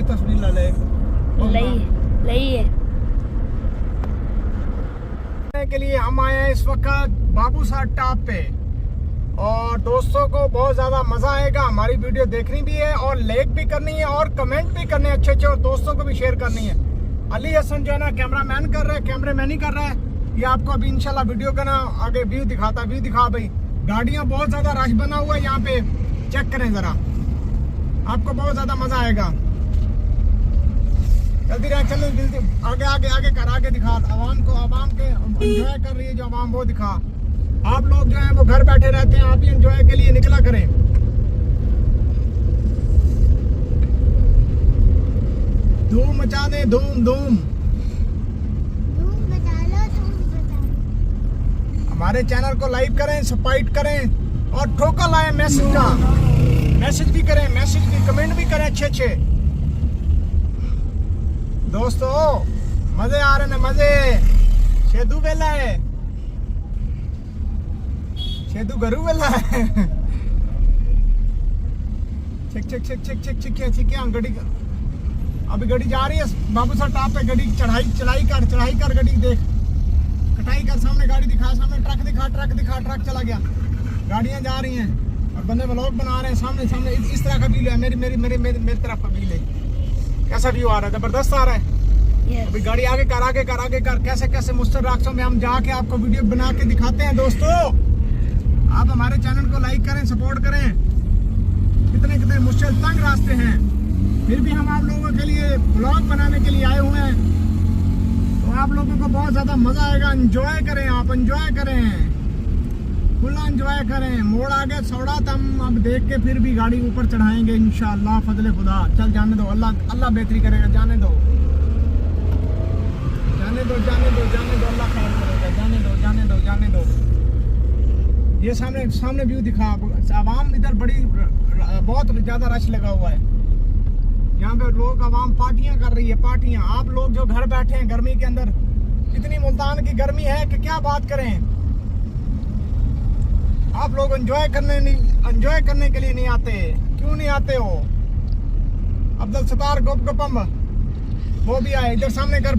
भी तस्वीर ले के लिए हम आए हैं इस वक्त बाबूसार टॉप पे। और दोस्तों को बहुत ज़्यादा मज़ा आएगा, हमारी वीडियो देखनी भी है और लाइक भी करनी है और कमेंट भी करने अच्छे अच्छे और दोस्तों को भी शेयर करनी है। अली हसन जो है ना कैमरामैन कर रहा है, कैमरामैन ही कर रहा है। ये आपको अभी इंशाल्लाह वीडियो का ना आगे व्यू दिखाता, व्यू दिखा भाई। गाड़ियाँ बहुत ज़्यादा रश बना हुआ है यहाँ पे, चेक करें ज़रा, आपको बहुत ज़्यादा मज़ा आएगा। जल्दी रहे, चलो जल्दी आगे आगे आगे कर, आगे दिखा आवाम को, आवाम के एंजॉय कर रही है जो आवाम वो दिखा। आप लोग जो हैं वो घर बैठे रहते हैं, आप ही एंजॉय के लिए निकला करें। धूम मचा दे, धूम धूम हमारे चैनल को लाइक करें, सब्सक्राइब करें और ठोका लाए मैसेज का, मैसेज भी करें, मैसेज भी कमेंट भी करें अच्छे अच्छे। दोस्तों मजे आ रहे हैं, मजे। शेदू बेला है, शेदू गरू बेला है। Check check check check check check check गड्डी, अभी गड्डी जा रही है बाबूसार टॉप पे। गड्डी चढ़ाई कर गड्डी देख, कटाई कर, सामने गाड़ी दिखा, सामने ट्रक दिखा, ट्रक चला गया। गाड़ियां जा रही हैं और बंदे व्लॉग बना रहे हैं। सामने सामने इस तरह का व्यू है, मेरी तरफ का व्यू है। कैसा व्यू आ रहा है? जबरदस्त आ रहा है। अभी गाड़ी आगे कर, कैसे कैसे मुश्किल रास्तों में हम जाके आपको वीडियो बना के दिखाते हैं। दोस्तों आप हमारे चैनल को लाइक करें, सपोर्ट करें। कितने कितने मुश्किल तंग रास्ते हैं, फिर भी हम आप लोगों के लिए ब्लॉग बनाने के लिए आए हुए हैं। तो आप लोगों को बहुत ज़्यादा मज़ा आएगा। एंजॉय करें, आप एंजॉय करें, फुल एंजॉय करें। मोड़ आ गया सौड़ा, तो हम अब देख के फिर भी गाड़ी ऊपर चढ़ाएंगे इंशाअल्लाह फजले खुदा। चल जाने दो, अल्लाह बेहतरी करेगा। जाने दो, अल्लाह खैर करेगा। जाने दो। ये सामने व्यू दिखा। आवाम इधर बहुत ज़्यादा रश लगा हुआ है यहाँ पे। लोग आवाम पार्टियां कर रही है, पार्टियां। आप लोग जो घर बैठे हैं गर्मी के अंदर, इतनी मुल्तान की गर्मी है कि क्या बात करें। आप लोग एंजॉय करने के लिए नहीं आते, क्यों नहीं आते हो? अब्दुल सत्तार गोपगपम वो भी आए। इधर सामने कर,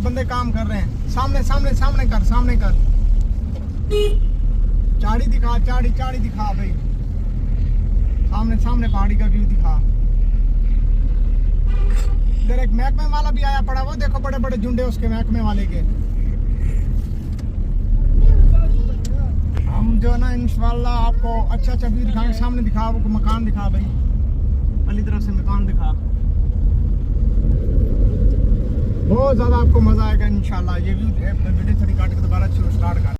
बंदे काम कर रहे हैं। सामने कर। चाड़ी दिखा भाई, सामने पहाड़ी का व्यू दिखा। इधर एक महकमे वाला भी आया पड़ा, वो देखो बड़े बड़े झुंडे उसके महकमे वाले के। हम जो है ना इंशाल्लाह आपको अच्छा व्यू दिखाएंगे। सामने दिखा, वो मकान दिखा भाई, अली तरफ से मकान दिखा। बहुत ज़्यादा आपको मज़ा आएगा इंशाल्लाह। ये व्यू वीडियो थोड़ी काट के दोबारा स्टार्ट कर।